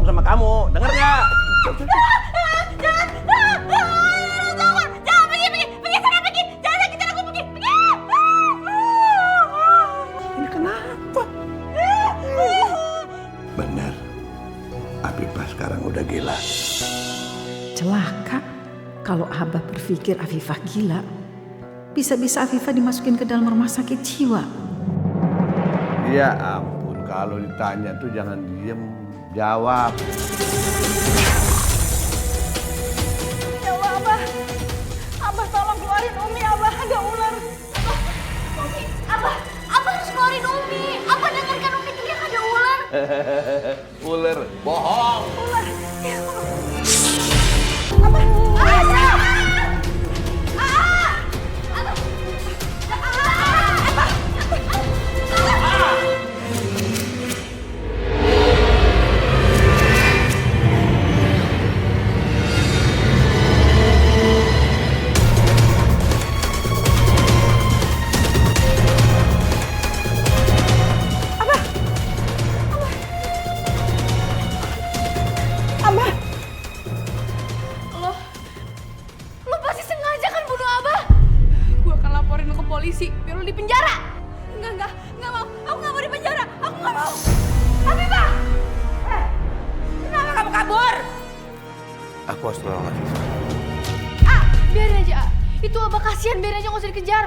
ngomong sama kamu, denger nggak? Jangan pergi sana pergi, jangan sakitin aku pergi. Ini kenapa? Bener, Afifah sekarang udah gila. Celaka kalau Abah berpikir Afifah gila. Bisa-bisa Afifah dimasukin ke dalam rumah sakit jiwa. Ya ampun, kalau ditanya tuh jangan diem, jawab. Ya Allah, Abah. Abah tolong keluarin Umi, Abah. Ada ular. Umi, Abah harus keluarin Umi. Abah dengarkan Umi teriak ada ular. Ular, bohong. Ular. Ya Allah. Abah. Lo pasti sengaja kan bunuh Abah? Gue akan laporin lo ke polisi biar lo di penjara. Enggak mau. Aku nggak mau di penjara. Aku nggak mau. Afifah! Kenapa kamu kabur? Aku harus tolong Afifah. Biarin aja, itu Abah kasihan, biarin aja nggak usah dikejar.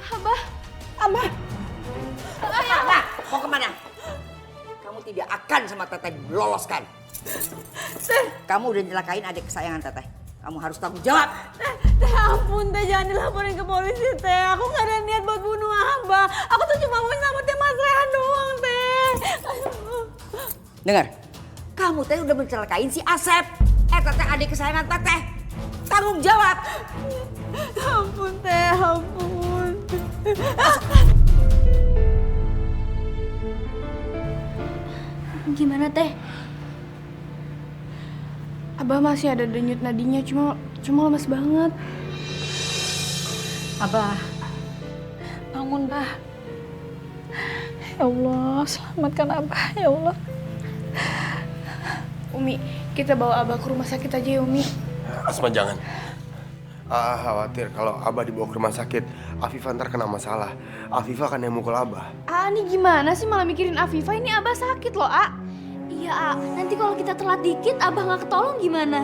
Abah. Abah, mau kemana? Kamu tidak akan sama Teteh diloloskan. Kamu udah nyelakain adik kesayangan Teteh. Kamu harus tanggung jawab. Teh ampun teh, jangan dilaporin ke polisi teh. Aku nggak ada niat buat bunuh Abah. Aku tuh cuma mau nyelamatin Mas Rehan doang teh. Dengar, kamu teh udah mencelakain si Asep. Teteh adik kesayangan Teteh. Tanggung jawab. Ampun teh, ampun. Gimana teh? Abah masih ada denyut nadinya, cuma lemas banget. Abah, Bangun, Bah. Ya Allah, selamatkan Abah, ya Allah. Umi, kita bawa Abah ke rumah sakit aja ya, Umi. Asma jangan. Khawatir kalau Abah dibawa ke rumah sakit, Afifah ntar kena masalah. Afifah kan yang mukul Abah. Ini gimana sih malah mikirin Afifah? Ini Abah sakit loh, Iya, nanti kalau kita telat dikit, Abah nggak ketolong gimana?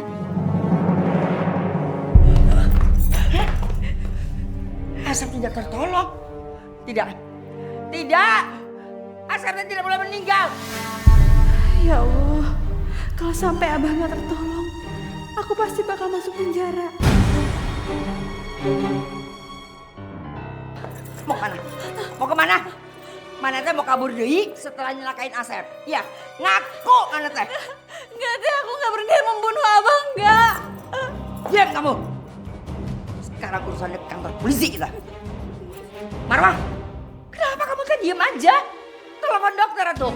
Asep tidak tertolong. Tidak. Asep tidak boleh meninggal. Ya Allah, kalau sampai Abah nggak tertolong, aku pasti bakal masuk penjara. Mau kemana? Mana teh mau kabur deui setelah nyelakain Asep? Iya, ngaku mana teh? Enggak teh, aku nggak berniat membunuh Abah, enggak. Diam kamu. Sekarang urusannya ke kantor polisi kita. Marwah, kenapa kamu teh diam aja? Telepon dokter tuh.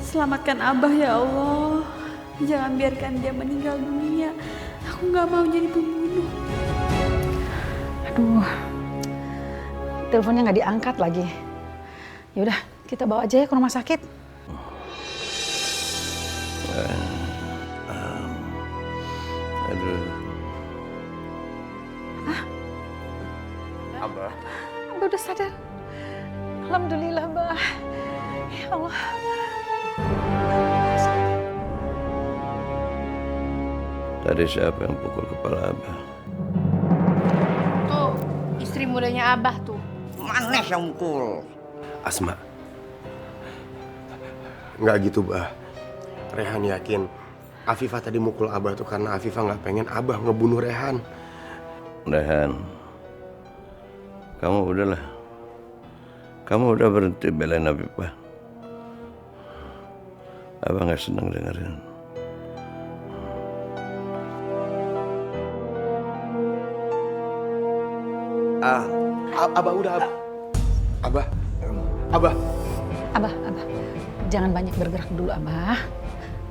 Selamatkan Abah ya Allah. Jangan biarkan dia meninggal dunia. Aku nggak mau jadi pembunuh. aduh, teleponnya nggak diangkat lagi. Yaudah, kita bawa aja ya ke rumah sakit. Aduh. Abah. Abah udah sadar. Alhamdulillah, Bah. Ya Allah. Tadi siapa yang pukul kepala Abah? Tuh, istri mudanya Abah tuh. Mana yang mukul? Asma. Nggak gitu, Bah. Rehan yakin Afifah tadi mukul Abah tuh karena Afifah nggak pengen Abah ngebunuh Rehan. Rehan, kamu udahlah. Kamu udah berhenti belain Afifah. Abah nggak senang dengerin. Abah udah. Abah. Abah, jangan banyak bergerak dulu, Abah.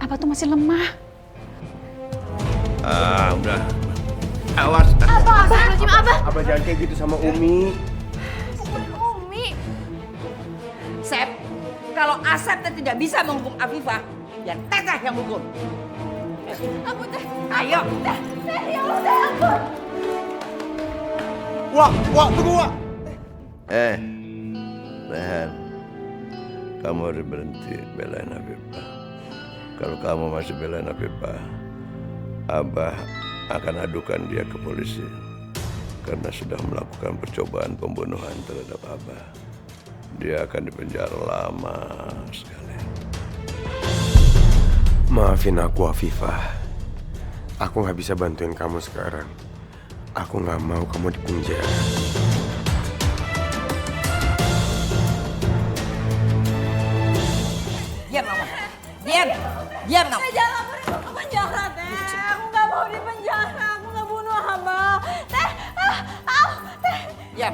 Abah tuh masih lemah. Udah. Awas. Abah. Abah jangan kayak gitu sama Umi. Bukan Umi. kalau Asep tidak bisa menghukum Afifah, biar Teteh yang hukum. Ampun teh. Ayo. Teh, ya Allah teh, ampun. Wak, tunggu Wak. Rehan, kamu harus berhenti belain Afifah. Kalau kamu masih belain Afifah, Abah akan adukan dia ke polisi karena sudah melakukan percobaan pembunuhan terhadap Abah. Dia akan dipenjara lama sekali. Maafin aku Afifah. Aku nggak bisa bantuin kamu sekarang. Aku nggak mau kamu di penjara. Diam kamu. Diam kamu. Jangan beri ke penjara teh. Aku nggak mau di penjara. Aku nggak bunuh Abah. Teh, teh. Diam.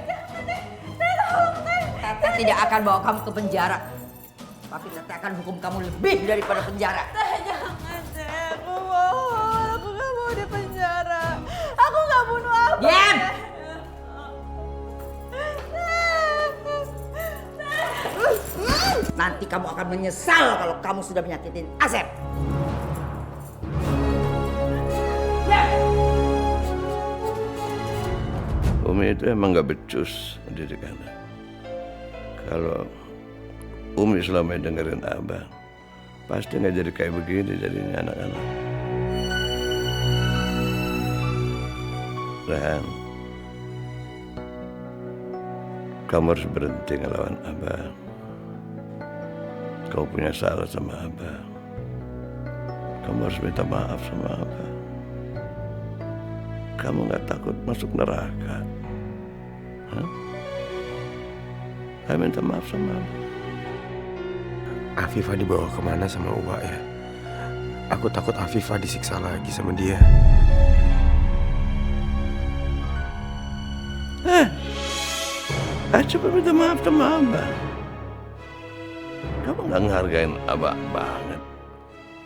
Teteh tidak akan bawa kamu ke penjara. Tapi Teteh akan hukum kamu lebih daripada penjara. Teh, jangan teh. Aku mohon. Aku nggak mau di penjara. Aku nggak bunuh Abah. Diam. Nanti kamu akan menyesal kalau kamu sudah menyakitin Asep. Umi itu emang gak becus didikannya. Kalau Umi selama ini dengerin Abah, pasti gak jadi kayak begini jadinya anak-anak. Rehan, kamu harus berhenti ngelawan Abah. Kau punya salah sama Abah. Kamu harus minta maaf sama Abah. Kamu gak takut masuk neraka? Hah? Saya minta maaf sama Abah. Afifah dibawa kemana sama Uwa ya? Aku takut Afifah disiksa lagi sama dia. Coba minta maaf sama Abah. Kamu gak ngehargain Abah banget.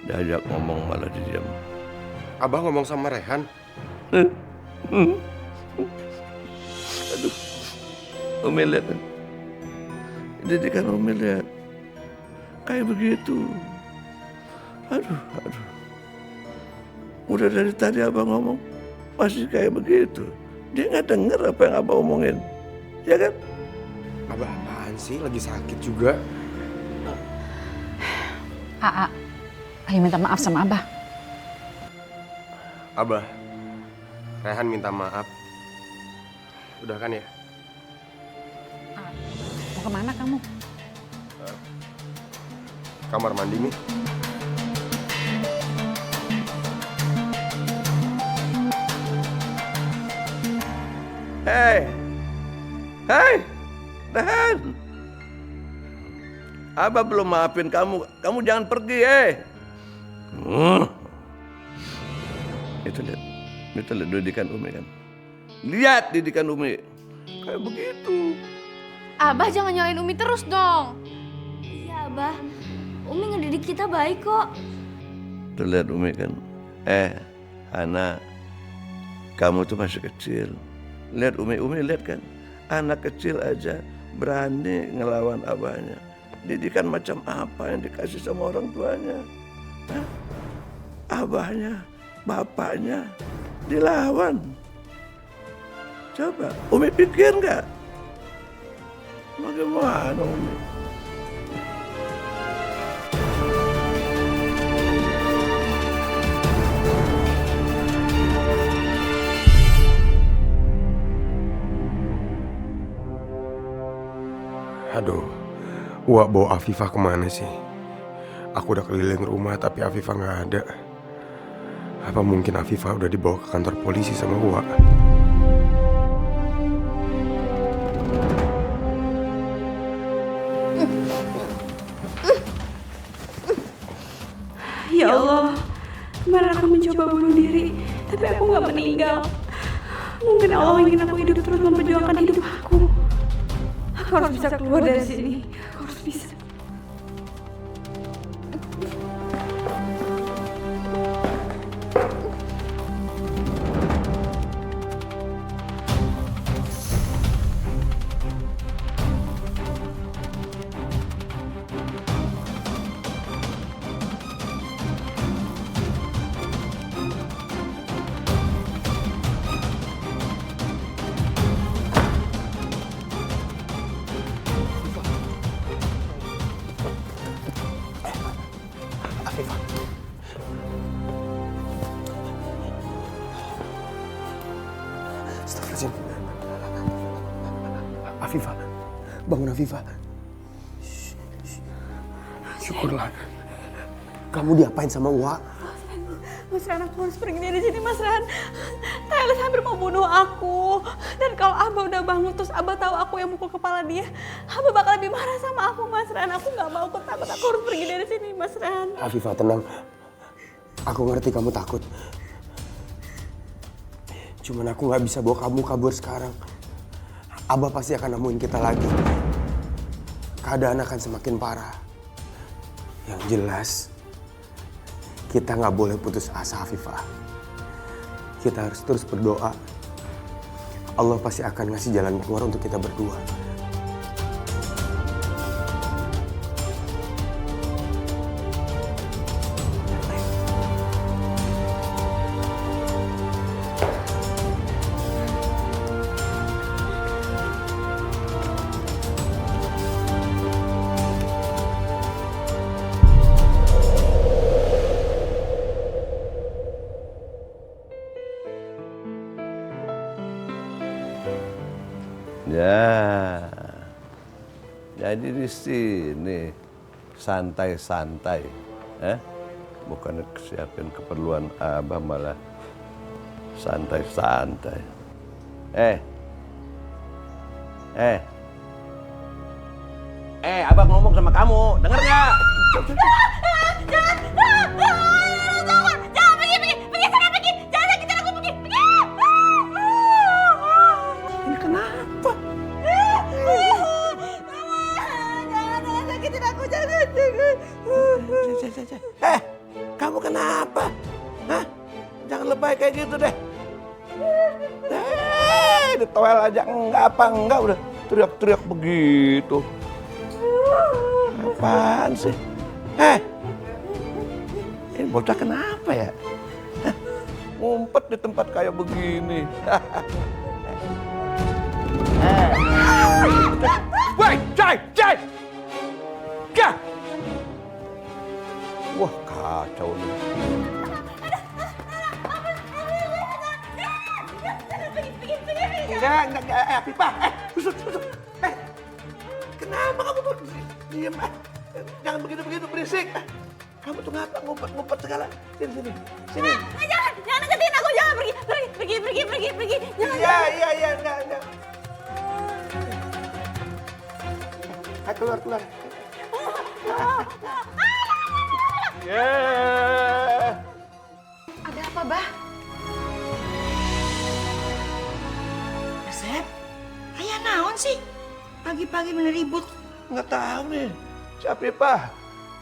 Diajak ngomong malah diam. Abah ngomong sama Rehan. Aduh, Umi lihat. Didikan Umi lihat. Kayak begitu. Aduh. Udah dari tadi Abah ngomong, masih kayak begitu. Dia nggak denger apa yang Abah omongin. Ya kan? Abah apaan sih? Lagi sakit juga. Ayo minta maaf sama Abah. Abah, Rehan minta maaf. Udah kan ya? Mau kemana kamu? Kamar mandi nih. Hei, Rehan. Abah belum maafin kamu. Kamu jangan pergi, Itu lihat didikan Umi kan. Lihat didikan Umi. Kayak begitu. Abah jangan nyalain Umi terus dong. Iya Abah, Umi ngedidik kita baik kok. Tuh lihat Umi kan. Anak, kamu tuh masih kecil. Lihat Umi lihat kan. Anak kecil aja berani ngelawan abahnya. Didikan macam apa yang dikasih sama orang tuanya? Hah? Abahnya, bapaknya dilawan. Coba, Umi pikir nggak? Bagaimana Umi? Aduh, Wak bawa Afifah kemana sih? Aku udah keliling rumah tapi Afifah nggak ada. Apa mungkin Afifah udah dibawa ke kantor polisi sama Wak? Ya Allah, kemarin aku mencoba bunuh diri, tapi aku nggak meninggal. Mungkin Allah ingin aku hidup terus memperjuangkan hidup aku. Aku harus bisa keluar dari sini. Aku harus bisa. Bangun Afifah. Syukurlah. Kamu diapain sama Wak? Mas Ran, aku harus pergi dari sini, Mas Ran. Telis hampir mau bunuh aku. Dan kalau Abah udah bangun terus Abah tahu aku yang mukul kepala dia, Abah bakal lebih marah sama aku, Mas Ran. Aku nggak mau, aku takut. Aku harus pergi dari sini, Mas Ran. Afifah, tenang. Aku ngerti kamu takut. Cuman aku nggak bisa bawa kamu kabur sekarang. Abah pasti akan nemuin kita lagi. Keadaan akan semakin parah. Yang jelas, kita nggak boleh putus asa, Afifah. Kita harus terus berdoa. Allah pasti akan ngasih jalan keluar untuk kita berdua. Ya, jadi di sini santai-santai, bukan siapin keperluan Abah malah santai-santai. Abah ngomong sama kamu, denger nggak? Jangan pergi sana, pergi. Jangan sakitin aku, pergi. Ini kenapa? Jangan sakitin aku, jangan. Kamu kenapa? Hah? Jangan lebay kayak gitu deh. Ditoel aja enggak udah teriak-teriak begitu. Apaan sih? Ini bocah kenapa ya? Ngumpet di tempat kayak begini. Woi, Jai! Gah! Wah, kacau nih. Enggak, Afifah. Susut. Kenapa kamu tuh diam? Jangan begitu berisik. Kamu tuh ngapa ngumpet segala? Sini. Jangan deketin aku, jangan pergi. Jangan. Iya, enggak. Ayo keluar. Ada apa, Bah? Resep? Ayah naon sih? Pagi-pagi meneribut. Nggak tahu nih. Si Afifah.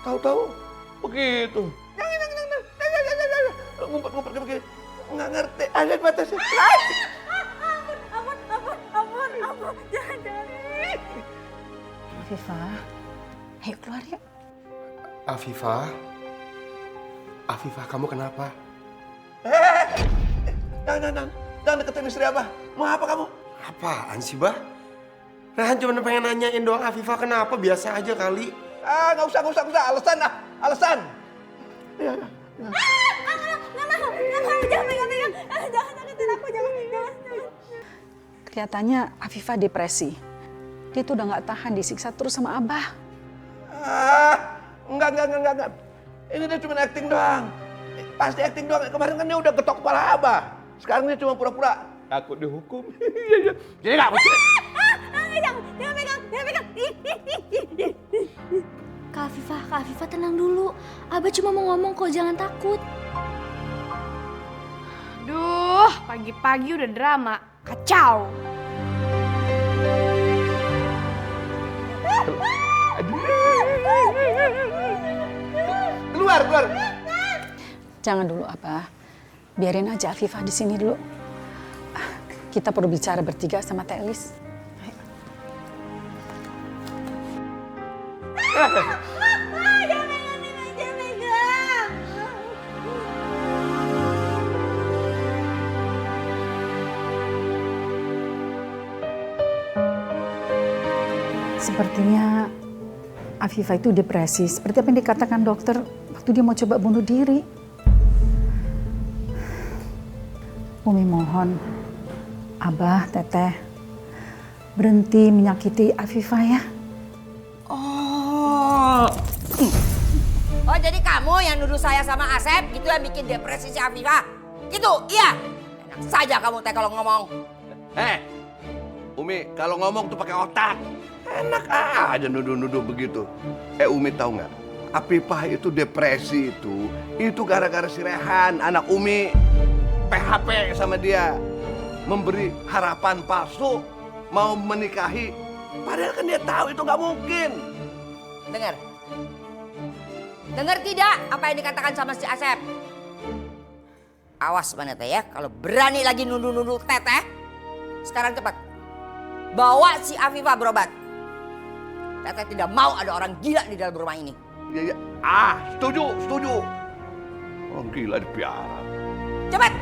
Tahu-tahu begitu. Jangan. Ngumpet begini. Nggak ngerti. Ada batasnya. Ampun. Jangan. Afifah, ayo keluar yuk. Afifah, kamu kenapa? Jangan deketin istri Abah. Mau apa kamu? Apaan sih, Bah? Rehan cuma pengen nanyain doang Afifah kenapa, biasa aja kali. Nggak usah. Alasan. Iya. Nggak mau. Jangan pegang. Jangan deketin aku, jangan. Kelihatannya Afifah depresi. Dia tuh udah nggak tahan disiksa terus sama Abah. Enggak. Ini dia cuma acting doang. Pasti acting doang. Kemarin kan dia udah getok kepala Abah. Sekarang dia cuma pura-pura. Takut dihukum. Iya. Jadi nggak mesti. Jangan pegang. Kak Afifah tenang dulu. Abah cuma mau ngomong kok, jangan takut. Duh, pagi-pagi udah drama. Kacau. Keluar. Jangan dulu, Abah. Biarin aja Afifah di sini dulu. Kita perlu bicara bertiga sama Telis. Jangan pegang. Sepertinya Afifah itu depresi. Seperti apa yang dikatakan dokter waktu dia mau coba bunuh diri. Umi mohon, Abah, Teteh, berhenti menyakiti Afifah ya. Oh. Oh, jadi kamu yang nuduh saya sama Asep gitu yang bikin depresi si Afifah? Gitu, iya? Enak saja kamu teh kalau ngomong. Umi kalau ngomong tuh pakai otak. Enak aja nuduh-nuduh begitu. Umi tahu nggak? Afifah itu depresi itu gara-gara si Rehan, anak Umi. PHP sama dia. Memberi harapan palsu. Mau menikahi. Padahal kan dia tahu itu nggak mungkin. Dengar. Dengar tidak apa yang dikatakan sama si Asep? Awas mana teh ya, kalau berani lagi nuduh-nuduh teteh. Sekarang cepat. Bawa si Afifah berobat. Teteh tidak mau ada orang gila di dalam rumah ini. Ya. Setuju. Orang gila dipiara. Cepat.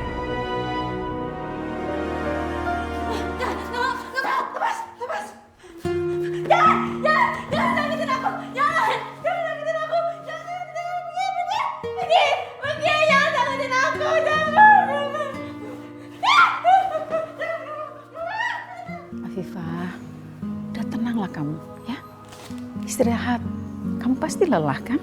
Lepas. Jangan sakitin aku. Jangan sakitin aku. Pergi, jangan sakitin aku. Afifah, udah tenanglah kamu ya. Istirahat. Kamu pasti lelah kan?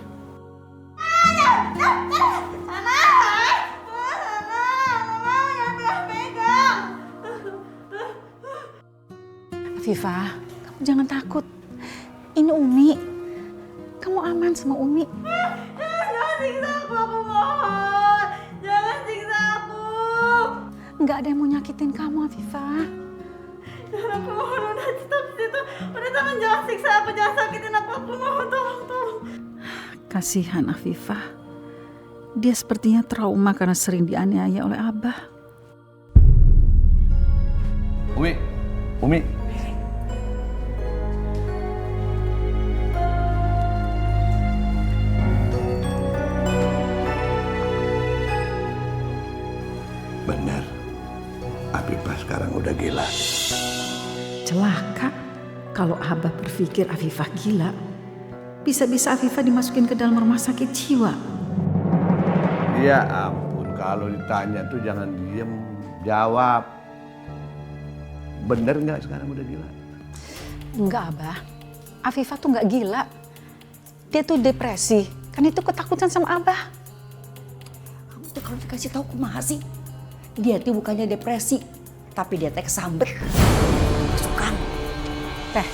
Afifah, kamu jangan takut. Ini Umi. Kamu aman sama Umi. Jangan siksa aku mohon. Jangan siksa aku. Nggak ada yang mau nyakitin kamu, Afifah. Jangan, aku mohon, udah stop situ. Udah jangan siksa aku, jangan sakitin aku mohon, tolong. Kasihan Afifah. Dia sepertinya trauma karena sering dianiaya oleh Abah. Umi. Benar. Afifah sekarang udah gila. Celaka kalau Abah berpikir Afifah gila. Bisa-bisa Afifah dimasukin ke dalam rumah sakit jiwa. Ya ampun, kalau ditanya tuh jangan diem, jawab. Bener nggak sekarang udah gila? Enggak, Abah. Afifah tuh nggak gila. Dia tuh depresi. Kan itu ketakutan sama Abah. Kamu tuh kalau dikasih tahu kumaha sih? Dia tuh bukannya depresi, tapi dia teh kesambet. Kerasukan. Teh,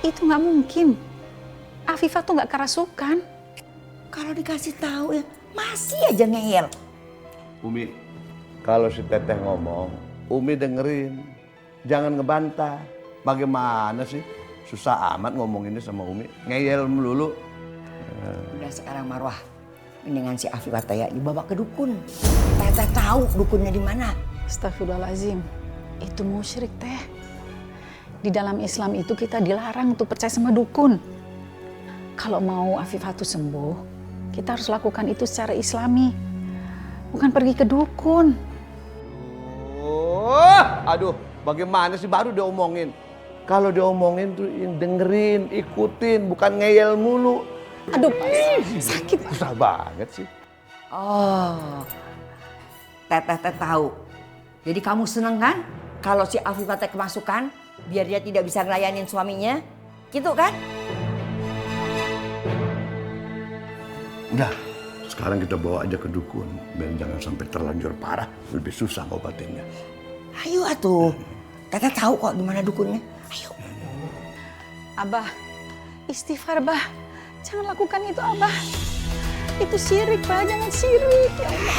itu nggak mungkin. Afifah tuh nggak kerasukan. Kalau dikasih tahu ya masih aja ngeyel. Umi, kalau si Teteh ngomong, Umi dengerin. Jangan ngebantah. Bagaimana sih? Susah amat ngomong ini sama Umi. Ngeyel melulu. Udah sekarang Marwah, mendingan si Afifah teh ya dibawa ke dukun. Teteh tahu dukunnya di mana. Astagfirullahaladzim. Itu musyrik, Teh. Di dalam Islam itu kita dilarang tuh percaya sama dukun. Kalau mau Afifah tuh sembuh, kita harus lakukan itu secara Islami. Bukan pergi ke dukun. Aduh, bagaimana sih baru diomongin? Kalau diomongin tuh dengerin, ikutin, bukan ngeyel mulu. Aduh, sakit. Susah banget sih. Oh, Teteh tahu. Jadi kamu seneng kan kalau si Afifah teh kemasukan biar dia tidak bisa ngelayanin suaminya? Gitu kan? Udah, sekarang kita bawa aja ke dukun. Biar jangan sampai terlanjur parah, lebih susah ngobatinnya. Ayo atuh. Teteh tahu kok di mana dukunnya. Ayo. Abah, istighfar, Bah. Jangan lakukan itu, Abah. Itu syirik, Bah. Jangan syirik. Ya Allah.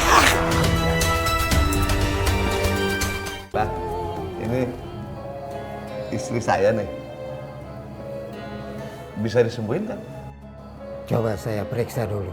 Bah, ini istri saya nih. Bisa disembuhin kan? Coba saya periksa dulu.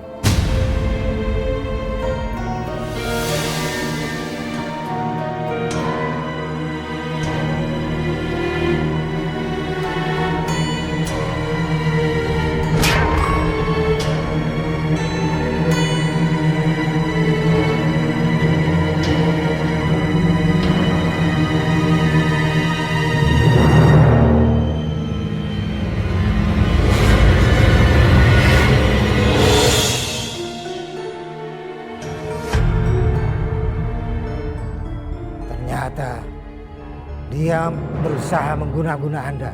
dia berusaha mengguna-guna Anda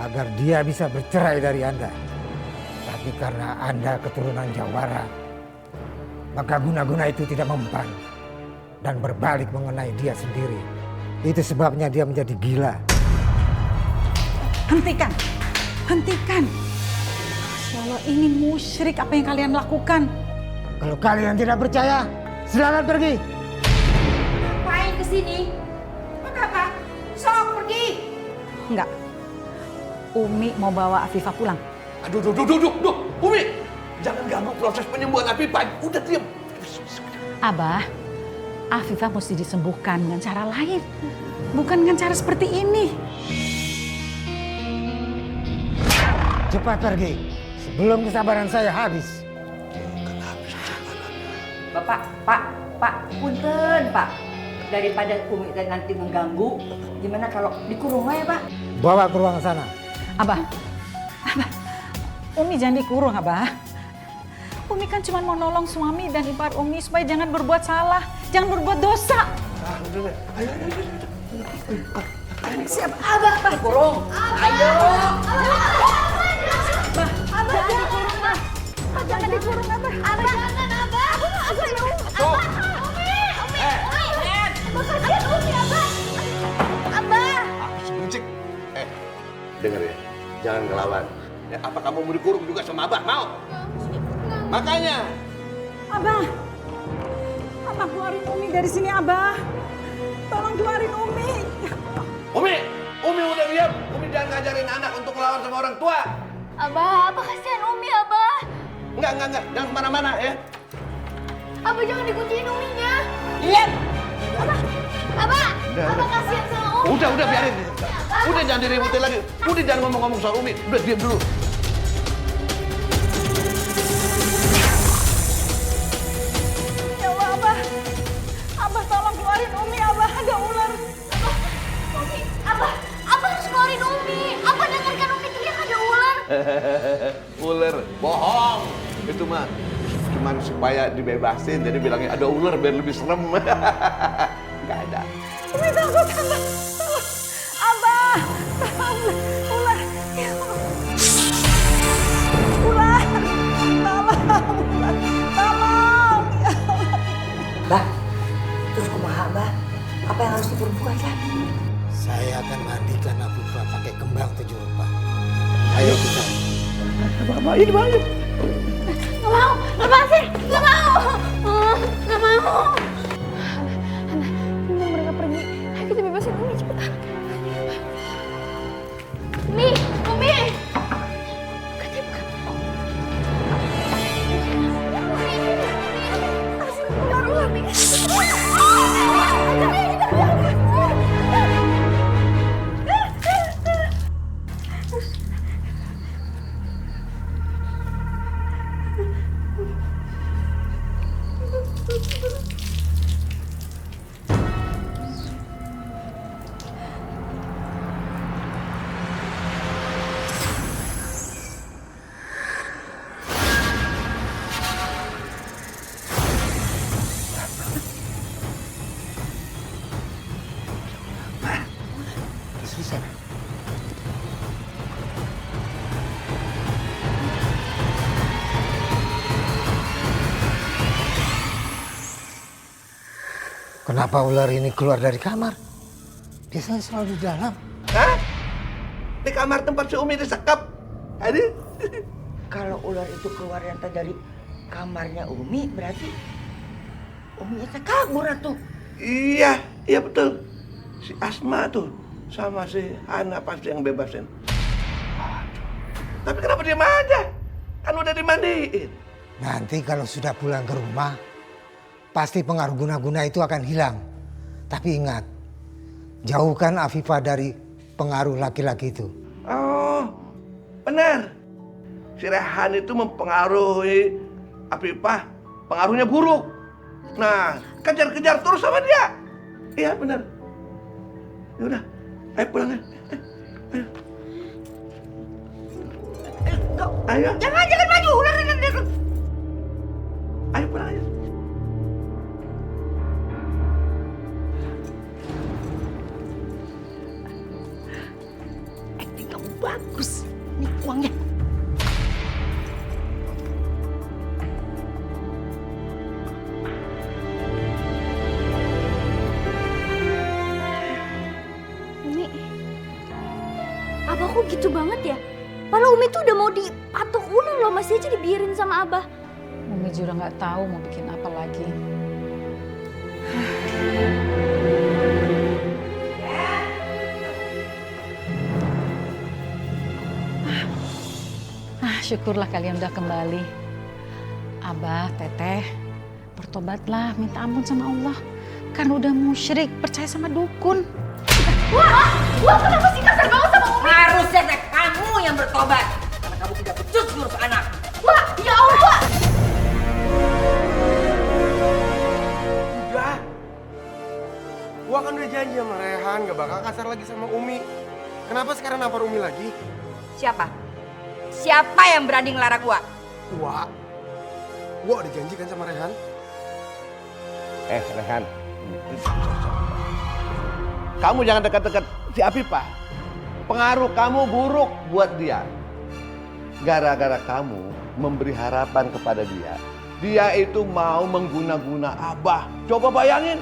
agar dia bisa bercerai dari Anda. Tapi karena Anda keturunan Jawara, maka guna-guna itu tidak mempan dan berbalik mengenai dia sendiri. Itu sebabnya dia menjadi gila. Hentikan! Hentikan! Masya Allah, ini musyrik apa yang kalian lakukan. Kalau kalian tidak percaya, silakan pergi. Ngapain kesini? Apa? Sok pergi. Enggak. Umi mau bawa Afifah pulang. Aduh, Umi, jangan ganggu proses penyembuhan Afifah. Udah diam. Abah, Afifah mesti disembuhkan dengan cara lain. Bukan dengan cara seperti ini. Cepat pergi sebelum kesabaran saya habis. Bapak, Pak, punten Pak. Daripada Umi teh nanti mengganggu, gimana kalau dikurung aja Pak? Bawa ke ruang sana. Abah, Umi jangan dikurung, Abah. Umi kan cuma mau nolong suami dan ipar Umi supaya jangan berbuat salah, jangan berbuat dosa. Siap, Abah. Dikurung. Ayo. Abah, jangan dikurung, Abah. Jangan dikurung, Abah. Abah, jangan, Abah. Abah, Umi. Abah, kasihan Umi, Abah. Abah. Berisik. Dengar ya, jangan ngelawan. Ya, apa kamu mau dikurung juga sama Abah? Mau? Makanya. Abah, keluarin Umi dari sini, Abah. Tolong keluarin Umi. Umi udah diam. Umi jangan ngajarin anak untuk ngelawan sama orang tua. Abah, kasihan Umi, Abah. Enggak. Jangan kemana-mana ya. Abah, jangan dikunciin Uminya. Lihat. Abah, kasihan sama Umi. Udah biarin. Udah jangan diributin lagi. Udah jangan ngomong-ngomong soal Umi. Udah diam dulu. Ya Allah, Abah. Abah tolong keluarin Umi, Abah. Ada ular. Umi, Abah harus keluarin Umi. Abah dengarkan Umi teriak ada ular. Ular. Bohong. Itu mah cuman supaya dibebasin. Jadi bilangnya ada ular biar lebih serem. Nggak ada. Umi takut, Abah. Abah, ular. Ya Allah. Ular. Tolong. Ya Allah. Bah, terus kumaha Bah? Apa yang harus diperbuat kan? Saya akan mandikan Afifah pakai kembang 7 rupa. Ayo kita. Ini banyak. Nggak mau, lepasin. Nggak mau. Nggak mau. Ana, mereka pergi. Ayo kita bebasin Umi, cepetan. Umi. Katanya bukan. Ular, Umi. Kenapa ular ini keluar dari kamar? Biasanya selalu di dalam. Hah? Di kamar tempat si Umi disekap. Aduh. Kalau ular itu keluar dari kamarnya Umi, berarti Umi itu kabur atuh. Iya betul. Si Asma tuh sama si Hana pasti yang bebasin. Aduh. Tapi kenapa diam aja? Kan udah dimandiin. Nanti kalau sudah pulang ke rumah, pasti pengaruh guna-guna itu akan hilang. Tapi ingat, jauhkan Afifah dari pengaruh laki-laki itu. Oh, benar. Si Rehan itu mempengaruhi Afifah, pengaruhnya buruk. Nah, kejar-kejar terus sama dia. Iya, benar. Ya udah, ayo pulang ya. Ayo. Jangan maju, ular ini. Ayo pulang ayo. gitu banget ya? Padahal Umi tuh udah mau dipatok ular loh, masih aja dibiarin sama Abah. Umi juga nggak tahu mau bikin apa lagi. Syukurlah kalian udah kembali. Abah, Teteh, bertobatlah, minta ampun sama Allah. Kan udah musyrik, percaya sama dukun. Wah, kenapa sih kasar banget sama Umi? Harusnya kamu yang bertobat. Karena kamu tidak becus ngurus anak. Wah, ya Allah, Wak. Udah. Gua kan udah janji sama Rehan gak bakal kasar lagi sama Umi. Kenapa sekarang nampar Umi lagi? Siapa? Siapa yang berani ngelarang gua? Gua udah janji kan sama Rehan. Rehan. Kamu jangan dekat-dekat si Afifah. Pengaruh kamu buruk buat dia. Gara-gara kamu memberi harapan kepada dia. Dia itu mau mengguna-guna Abah. Coba bayangin,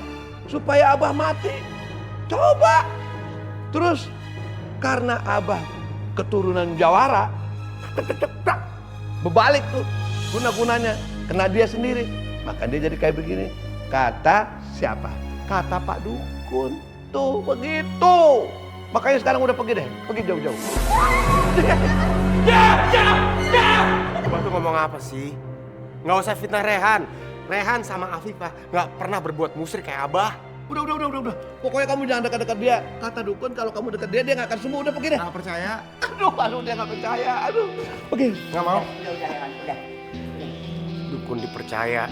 supaya Abah mati. Coba. Terus karena Abah keturunan Jawara, berbalik tuh guna-gunanya. Kena dia sendiri. Maka dia jadi kayak begini. Kata siapa? Kata Pak Dukun. Tuh begitu. Makanya sekarang udah pergi deh. Pergi jauh-jauh. Abah tuh ngomong apa sih? Nggak usah fitnah Rehan. Rehan sama Afifah nggak pernah berbuat musyrik kayak Abah. Udah. Pokoknya kamu jangan dekat-dekat dia. Kata Dukun kalau kamu dekat dia nggak akan sembuh. Udah pergi deh. Nggak percaya? Aduh dia nggak percaya. Aduh. Pergi. Nggak mau? Udah. Dukun dipercaya.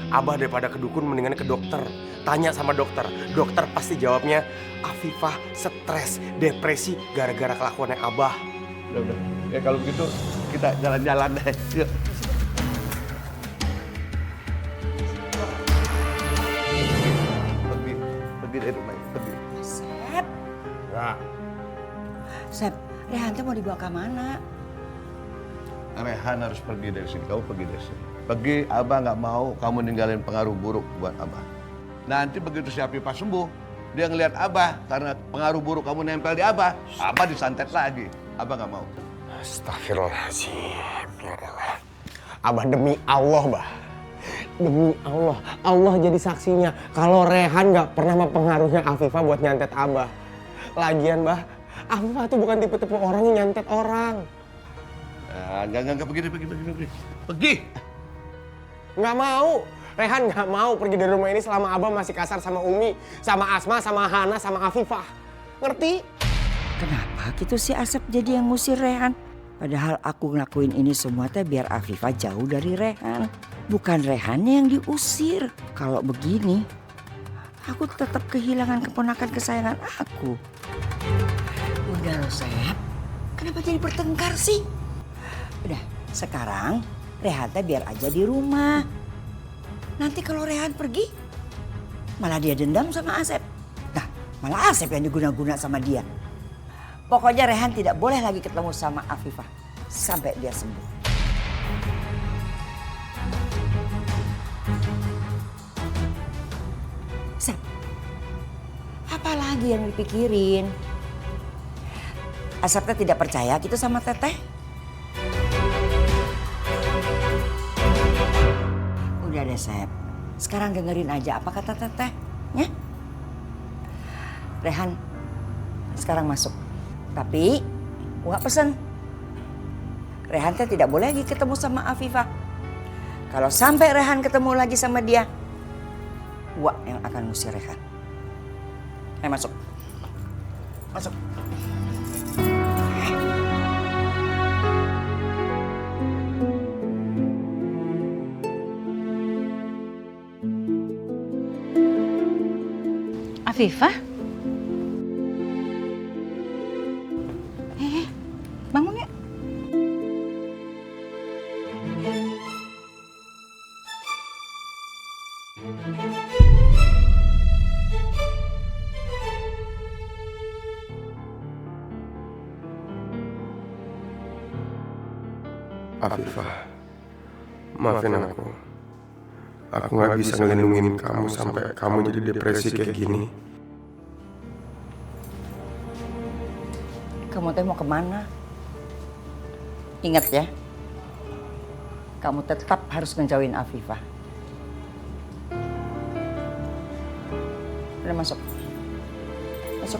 Abah daripada ke dukun mendingan ke dokter. Tanya sama dokter. Dokter pasti jawabnya Afifah stres, depresi gara-gara kelakuannya Abah. Udah. Ya kalau begitu kita jalan-jalan deh. Yuk. Pergi dari rumah ini. Pergi. Sep. Nggak. Sep, Rehan tuh mau dibawa ke mana? Rehan harus pergi dari sini. Kamu pergi dari sini. Pergi, Abah nggak mau kamu ninggalin pengaruh buruk buat Abah. Nanti begitu si Afifah sembuh, dia ngelihat Abah karena pengaruh buruk kamu nempel di Abah disantet lagi. Abah nggak mau. Astagfirullahaladzim. Ya elah. Abah demi Allah, Bah. Demi Allah. Allah jadi saksinya. Kalau Rehan nggak pernah mempengaruhi Afifah buat nyantet Abah. Lagian, Bah, Afifah tuh bukan tipe-tipe orang yang nyantet orang. Enggak, pergi. Nggak mau. Rehan nggak mau pergi dari rumah ini selama Abah masih kasar sama Umi, sama Asma, sama Hana, sama Afifah. Ngerti? Kenapa gitu si Asep jadi yang ngusir Rehan? Padahal aku ngelakuin ini semua teh biar Afifah jauh dari Rehan. Bukan Rehan yang diusir. Kalau begini, aku tetap kehilangan keponakan kesayangan aku. Udah loh, Sep. Kenapa jadi bertengkar sih? Udah, sekarang Rehan teh biar aja di rumah. Nanti kalau Rehan pergi, malah dia dendam sama Asep. Nah, malah Asep yang diguna-guna sama dia. Pokoknya Rehan tidak boleh lagi ketemu sama Afifah sampai dia sembuh. Sep, apa lagi yang dipikirin? Asep teh tidak percaya gitu sama Teteh? Udah deh Sep, sekarang dengerin aja apa kata Teteh, ya? Rehan sekarang masuk. Tapi, gua pesen. Rehan teh tidak boleh lagi ketemu sama Afifah. Kalau sampai Rehan ketemu lagi sama dia, gua yang akan ngusir Rehan. Ayo masuk. Masuk. Afifah? Bangun ya. Afifah, maafin aku. Aku nggak bisa ngelindungin kamu sampai kamu jadi depresi kayak gini. Kamu teh mau kemana? Ingat ya, kamu tetap harus ngejauhin Afifah. Udah masuk. Masuk.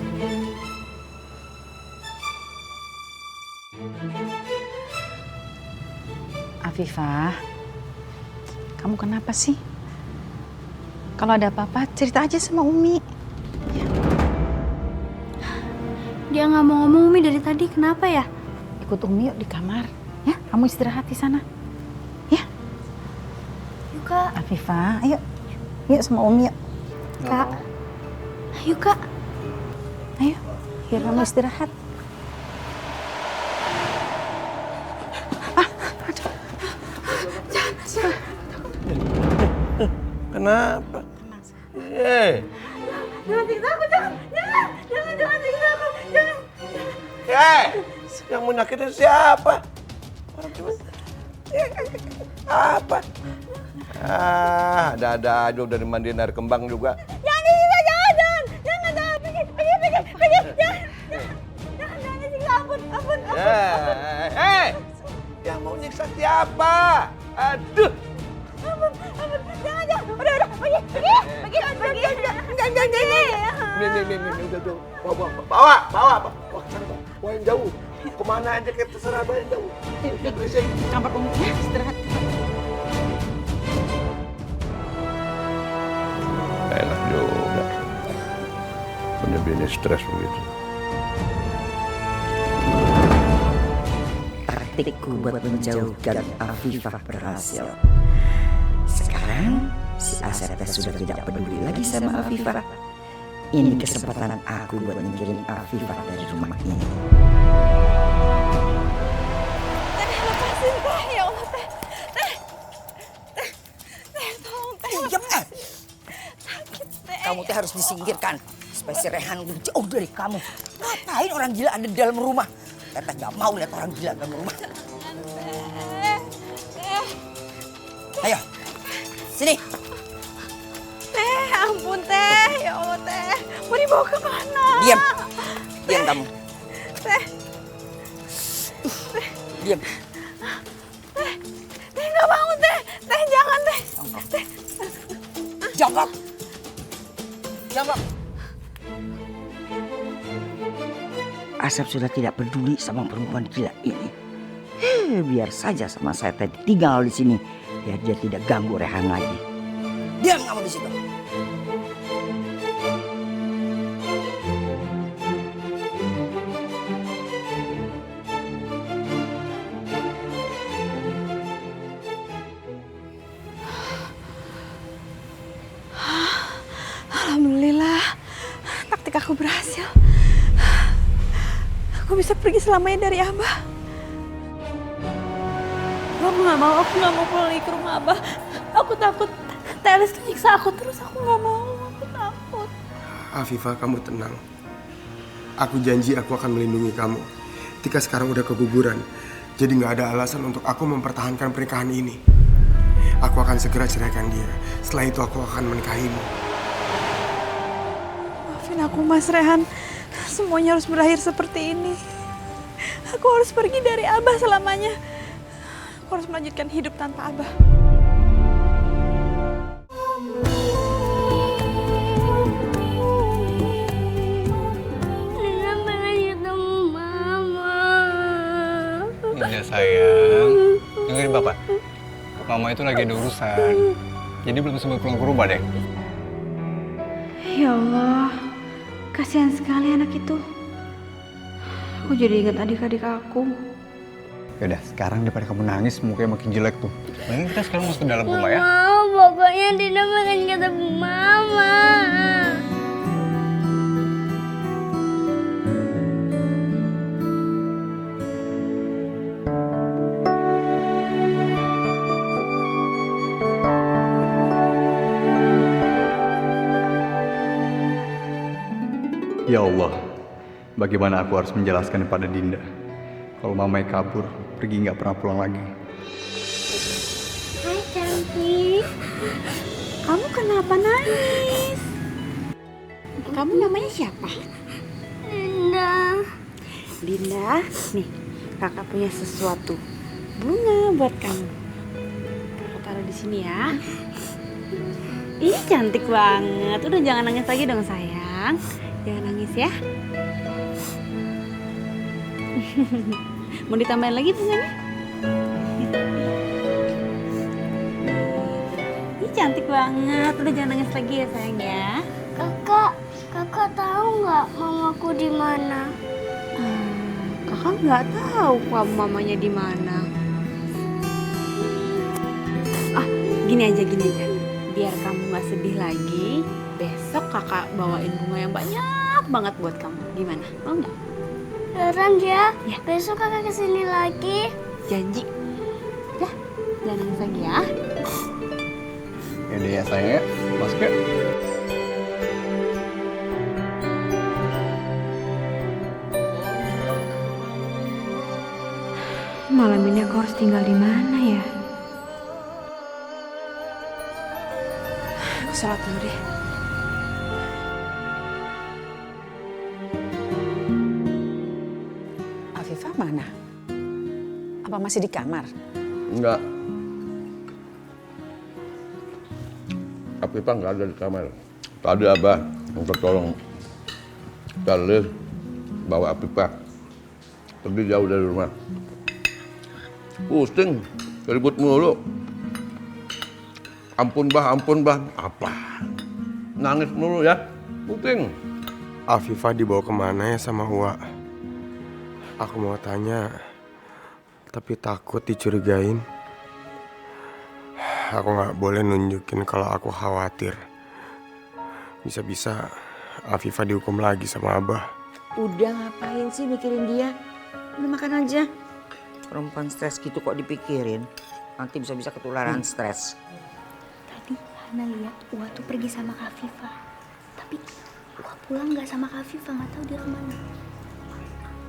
Afifah, kamu kenapa sih? Kalau ada apa-apa cerita aja sama Umi. Dia nggak mau ngomong Umi dari tadi, kenapa ya? Ikut Umi yuk di kamar. Ya, kamu istirahat di sana. Ya. Yuk Kak. Afifah, ayo. Yuk sama Umi yuk. Kak. Ayo Kak. Ayo, biar kamu istirahat. Kenapa? Jangan siksa aku, jangan siksa aku, jangan. Yang mau nyakitin siapa? Apa? Ada aja udah dimandiin air kembang juga. Jangan disiksa, jangan, pergi, jangan disiksa, ampun. Yang mau nyiksa siapa? Aduh. Ampun, jangan, udah, pergi. Jangan. Nih, udah. Bawa ke sana, bawa yang jauh. Kemana aja kayak terserah, bawa yang jauh. Kamar Umi, ya, istirahat. Enak juga. Punya bini stres begitu. Taktikku buat menjauhkan Afifah berhasil. Sekarang si Asep sudah tidak peduli lagi sama Afifah. Ini kesempatan aku buat nyingkirin Afifah dari rumah ini. Lepasin Teh, ya Allah Teh, tolong Teh. Diam, Sakit Teh. kamu teh harus disingkirkan supaya si Rehan jauh dari kamu. Ngapain orang gila ada di dalam rumah? Teteh nggak mau lihat orang gila dalam rumah. Ayo, sini. Teh, ampun Teh, ya Allah Teh. Mau dibawa kemana? Diam kamu. Teh, Diam. Teh nggak mau Teh. Teh jangan Teh. Jongkok. Asep sudah tidak peduli sama perempuan gila ini. Biar saja sama saya tadi tinggal di sini, biar dia tidak ganggu Rehan lagi. Diam kamu di situ. Alhamdulillah, taktik aku berhasil. Aku bisa pergi selamanya dari Abah. Aku nggak mau pulang lagi ke rumah Abah. Aku takut Telis tuh nyiksa aku terus, aku takut. Afifah, kamu tenang. Aku janji aku akan melindungi kamu. Tika sekarang udah keguguran, jadi nggak ada alasan untuk aku mempertahankan pernikahan ini. Aku akan segera ceraikan dia. Setelah itu aku akan menikahimu. Maafin aku Mas Rehan, semuanya harus berakhir seperti ini. Aku harus pergi dari Abah selamanya. Aku harus melanjutkan hidup tanpa Abah. Ya sayang, dengerin Bapak. Mama itu lagi ada urusan, jadi belum sempat pulang ke rumah deh. Ya Allah, kasihan sekali anak itu. Aku jadi ingat adik-adik aku. Yaudah, sekarang daripada kamu nangis, mukanya makin jelek tuh. Mending kita sekarang masuk ke dalam rumah ya. Pokoknya tidak makan kata Mama. Ya Allah, bagaimana aku harus menjelaskan kepada Dinda kalau mamanya kabur, pergi nggak pernah pulang lagi. Hai cantik. Kamu kenapa nangis? Kamu namanya siapa? Dinda. Dinda, nih kakak punya sesuatu. buat kamu. Kakak taruh di sini ya. Ih, cantik banget. Udah jangan nangis lagi dong sayang. Jangan nangis ya. Mau ditambahin lagi bunganya? Ih, cantik banget. Udah jangan nangis lagi ya sayang ya. Kakak tahu nggak mamaku di mana? Kakak nggak tahu kamu mamanya di mana. Gini aja. Biar kamu nggak sedih lagi, besok kakak bawain bunga yang banyak banget buat kamu. Gimana? Mau nggak? Beneran ya? Ya. Besok kakak kesini lagi. Janji. Ya, jangan nangis lagi ya. Yaudah ya sayang ya, masuk ya. Malam ini aku harus tinggal di mana ya? Aku sholat dulu deh. Afifah mana? Apa masih di kamar? Enggak. Afifah nggak ada di kamar. Tadi Abah minta tolong Charles bawa Afifah pergi jauh dari rumah. Pusing, ribut mulu. Ampun bah. Apa? Nangis mulu ya. Pusing. Afifah dibawa kemana ya sama Uwa? Aku mau tanya, tapi takut dicurigain. Aku nggak boleh nunjukin kalau aku khawatir. Bisa-bisa Afifah dihukum lagi sama Abah. Udah ngapain sih mikirin dia? Udah makan aja. Perempuan stres gitu kok dipikirin. Nanti bisa-bisa ketularan stres. Tadi Hana lihat Uwa tuh pergi sama Kak Afifah. Tapi Uwa pulang nggak sama Kak Afifah, nggak tahu dia kemana.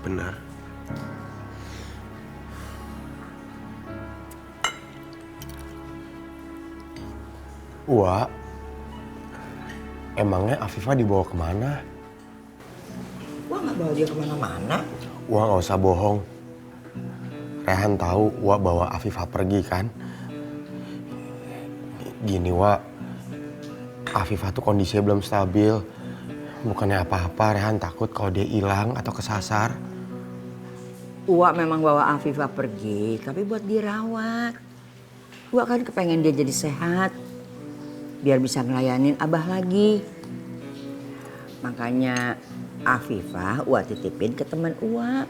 Benar. Uwa, emangnya Afifah dibawa kemana? Wah, nggak bawa dia kemana-mana. Uwa nggak usah bohong. Rehan tahu Uwa bawa Afifah pergi kan? Gini Uwa, Afifah tuh kondisinya belum stabil. Bukannya apa-apa, Rehan takut kalau dia hilang atau kesasar. Uwa memang bawa Afifah pergi, tapi buat dirawat. Uwa kan kepengen dia jadi sehat, biar bisa ngelayanin Abah lagi. Makanya Afifah Uwa titipin ke teman Uwa.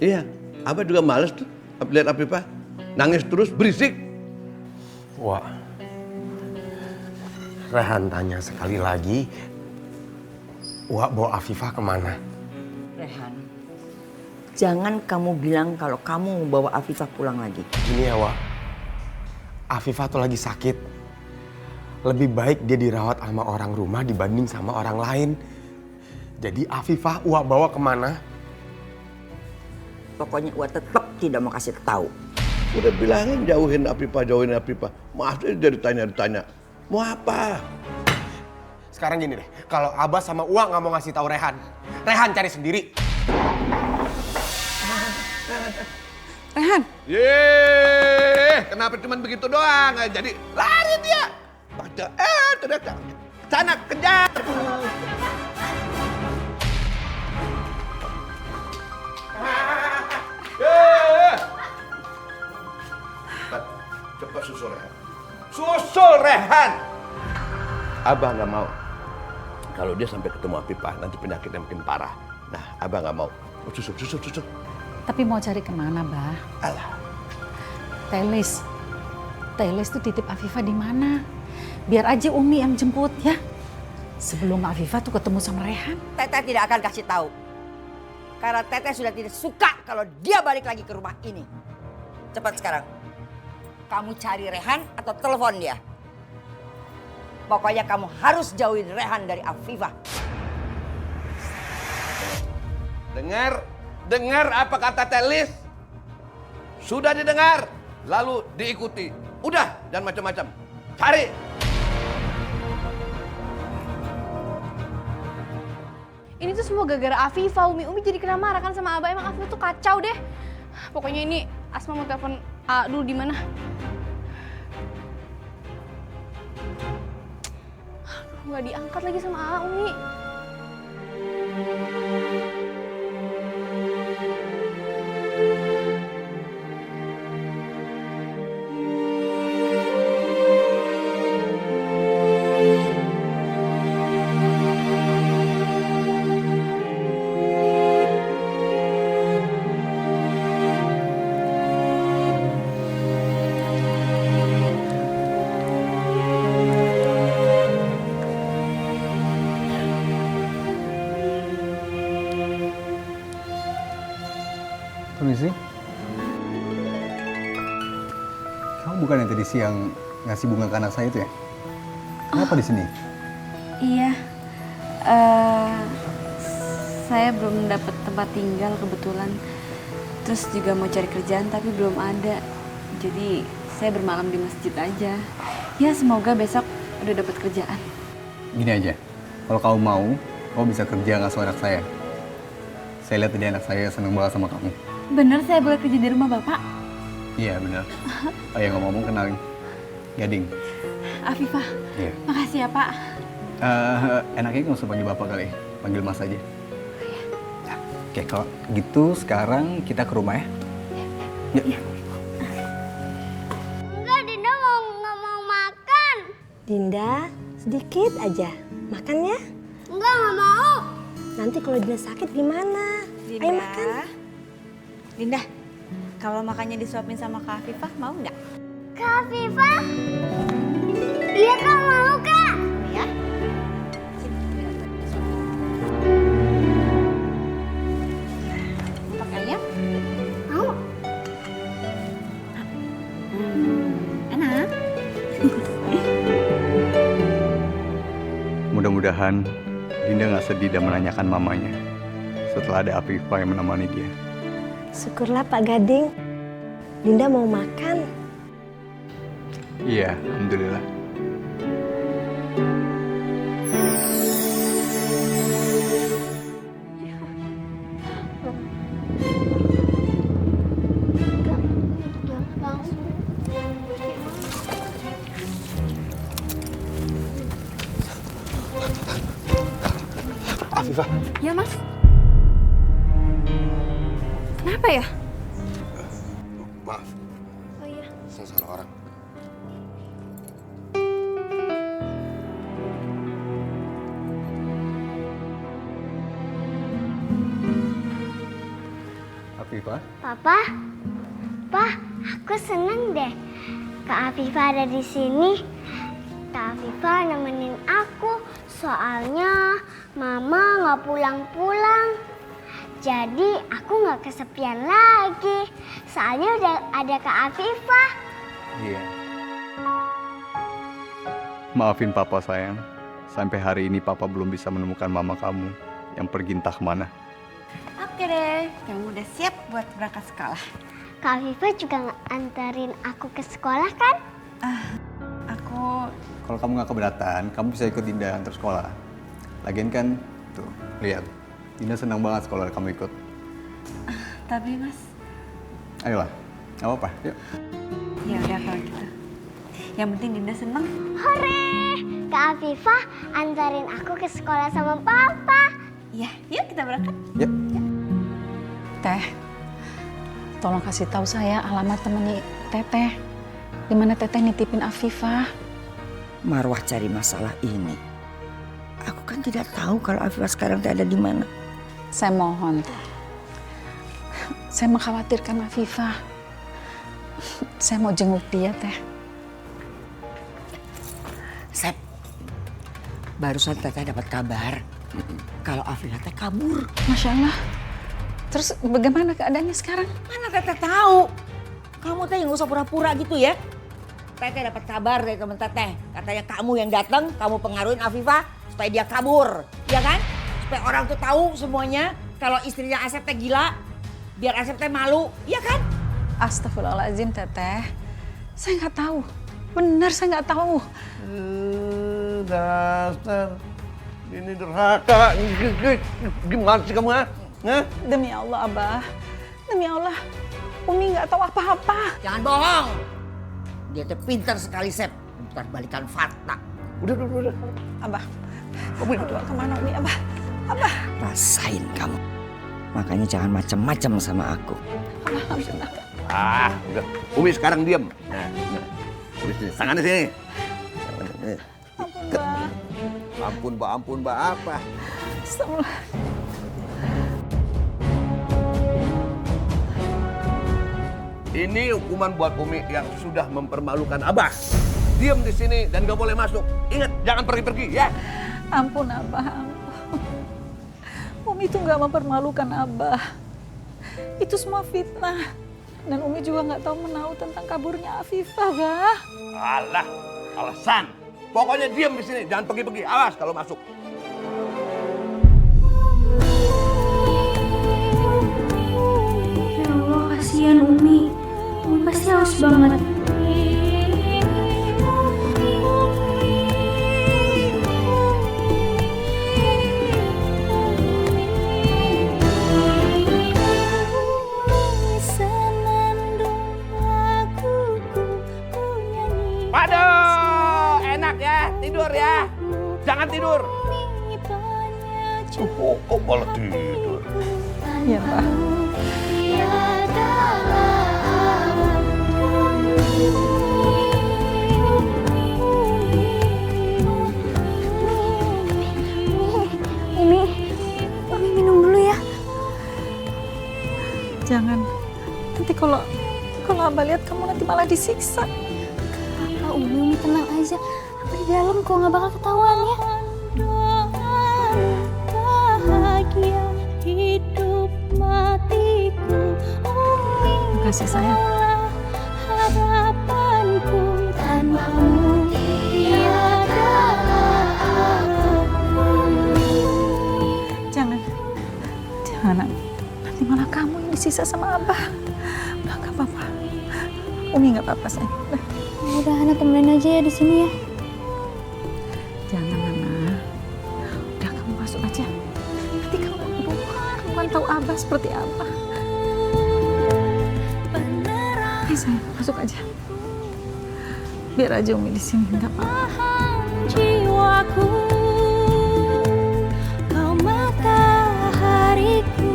Iya, Abah juga males tuh lihat Afifah nangis terus berisik. Uwa, Rehan tanya sekali lagi, Uwa bawa Afifah kemana? Rehan, jangan kamu bilang kalau kamu mau bawa Afifah pulang lagi. Gini ya Uwa, Afifah tuh lagi sakit. Lebih baik dia dirawat sama orang rumah dibanding sama orang lain. Jadi Afifah Uwa bawa kemana? Pokoknya Uwa tetap tidak mau kasih tahu. Udah bilangin jauhin Afifah. Masih jadi ditanya. Mau apa? Sekarang gini deh, kalau Abah sama Uwa nggak mau ngasih tahu Rehan, Rehan cari sendiri. Rehan, Yeay, kenapa cuma begitu doang? Jadi lari dia. Ternyata sana kejar. Cepat susul Rehan. Susul Rehan. Abah nggak mau. Kalau dia sampai ketemu Afifah, nanti penyakitnya makin parah. Nah, Abah nggak mau. Susul. Tapi mau cari kemana, Bah? Alah. Teles tuh titip Afifah di mana? Biar aja Umi yang jemput ya. Sebelum Afifah tuh ketemu sama Rehan. Teteh tidak akan kasih tahu. Karena Teteh sudah tidak suka kalau dia balik lagi ke rumah ini. Cepat sekarang. Kamu cari Rehan atau telepon dia. Pokoknya kamu harus jauhin Rehan dari Afifah. Dengar apa kata Telis? Sudah didengar, lalu diikuti. Udah, jangan macam-macam. Cari. Ini tuh semua gara-gara Afifah, Umi jadi kena marah kan sama Abah. Emang Afifah tuh kacau deh. Pokoknya ini Asma mau telepon dulu di mana? Aduh, nggak diangkat lagi sama Umi. Permisi. Kamu bukan yang tadi siang ngasih bunga ke anak saya itu ya? Kenapa di sini? Iya, saya belum dapat tempat tinggal kebetulan. Terus juga mau cari kerjaan tapi belum ada. Jadi saya bermalam di masjid aja. Ya semoga besok udah dapat kerjaan. Gini aja, kalau kamu mau, kamu bisa kerja ngasuh anak saya. Saya lihat tadi anak saya seneng banget sama kamu. Bener saya boleh kerja di rumah Bapak? Iya benar. Oh ya ngomong kenalin, Gading. Afifah, Iya. makasih ya Pak. Enaknya nggak usah panggil bapak kali, panggil mas aja. Ya, oke kalau gitu sekarang kita ke rumah ya. Yuk. Enggak, Dinda nggak mau makan. Dinda, sedikit aja. Makan ya. Enggak mau. Nanti kalau Dinda sakit gimana? Dinda. Ayo makan. Dinda, kalau makannya disuapin sama Kak Afifah mau nggak? Kak Afifah? Iya Kak, mau Kak. Ya. Pakai ayam? Mau. Enak. Mudah-mudahan Dinda nggak sedih dan menanyakan mamanya setelah ada Afifah yang menemani dia. Syukurlah Pak Gading. Dinda mau makan. Iya, alhamdulillah. Afifah, Ya Mas. Kenapa ya? maaf. Oh iya. Saya salah orang. Afifah? Papa, aku seneng deh Kak Afifah ada di sini. Kak Afifah nemenin aku, soalnya Mama nggak pulang-pulang. Jadi aku nggak kesepian lagi, soalnya udah ada Kak Afifah. Iya. Maafin Papa sayang, sampai hari ini Papa belum bisa menemukan mama kamu yang pergi entah kemana. Oke deh, kamu udah siap buat berangkat sekolah. Kak Afifah juga nganterin aku ke sekolah kan? Aku Kalau kamu nggak keberatan, kamu bisa ikut Dinda antar sekolah. Lagian kan, tuh, lihat. Dinda senang banget sekolah kamu ikut. tapi Mas. Ayolah, nggak apa-apa, yuk. Ya udah kalau gitu. Yang penting Dinda seneng. Hore! Kak Afifah antarin aku ke sekolah sama Papa. Ya, yuk kita berangkat. Yuk. Teh, tolong kasih tahu saya alamat temani Teteh. Di mana Teteh nitipin Afifah? Marwah cari masalah ini. Aku kan tidak tahu kalau Afifah sekarang ada di mana. Saya mohon. Saya mengkhawatirkan Afifah. Saya mau jenguk dia, Teh. Sep, barusan Teteh dapat kabar kalau Afifah teh kabur. Masya Allah. Terus bagaimana keadaannya sekarang? Mana Teteh tahu? Kamu teh nggak usah pura-pura gitu ya. Teteh dapat kabar dari teman Teteh. Katanya kamu yang datang, kamu pengaruhin Afifah supaya dia kabur, ya kan? Supaya orang tuh tahu semuanya kalau istrinya Asep teh gila, biar Asep teh malu, iya kan? Astagfirullahaladzim, Teteh. Saya nggak tahu. Benar, saya nggak tahu. Dasar. Ini durhaka. Gimana sih kamu, ha? Demi Allah, Abah. Demi Allah. Umi nggak tahu apa-apa. Jangan bohong. Dia tuh pintar sekali, Sep. Putar balikan fakta. Udah. Abah, Umi berdua kemana Umi? Abah. Rasain kamu. Makanya jangan macam-macam sama aku. Udah. Umi sekarang diam. Nah. Udah sini. Tangannya sini. Ampun, Mbak. Ampun, Mbak apa? Astagfirullah. Ini hukuman buat Umi yang sudah mempermalukan Abah. Diam di sini dan gak boleh masuk. Ingat, jangan pergi-pergi ya. Ampun, Abah. Ampun. Umi itu nggak mempermalukan Abah. Itu semua fitnah. Dan Umi juga nggak tahu menahu tentang kaburnya Afifah, Bah. Alah, alasan. Pokoknya diam di sini, jangan pergi-pergi. Awas kalau masuk. Ya Allah, kasihan Umi. Umi pasti haus banget. Waduh, enak ya, tidur ya. Jangan tidur. Oh, malah tidur. Iya, Pak. Umi minum dulu ya. Jangan. Nanti kalau Abah lihat kamu nanti malah disiksa. Umi tenang aja. Apa di dalam kok nggak bakal ketahuan ya? Bahagia hidup matiku. Makasih sayang. Harapanku tanpamu tiada aku. Jangan. Nanti malah kamu yang disisa sama Abah. Udah nggak apa-apa. Umi nggak apa-apa sayang. Udah, Hana temenin aja ya di sini ya. Jangan, Nana. Udah kamu masuk aja. Nanti kamu bukan tahu Abah seperti apa. Ayo sayang, masuk aja. Biar aja Umi di sini, nggak apa-apa. Jiwaku, kau matahariku.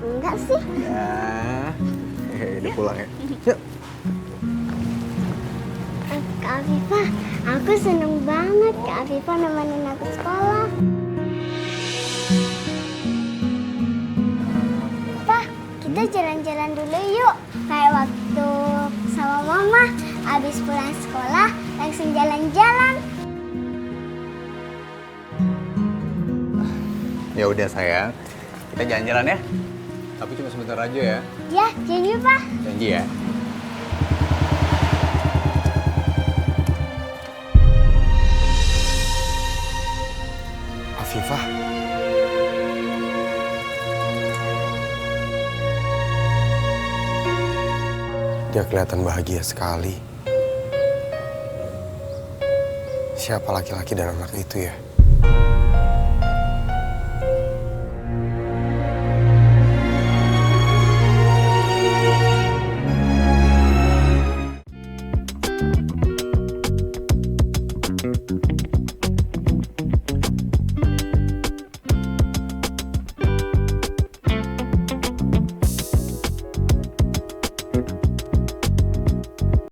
Enggak sih. Ya, udah pulang ya. Yuk. Kak Afifah, aku seneng banget Kak Afifah nemenin aku sekolah. Pak, kita jalan-jalan dulu yuk. Kayak waktu sama Mama, abis pulang sekolah langsung jalan-jalan. Ya udah sayang, kita jalan-jalan ya. Tapi cuma sebentar aja ya. Ya, janji Pak. Janji ya. Afifah. Dia kelihatan bahagia sekali. Siapa laki-laki dan anak itu ya?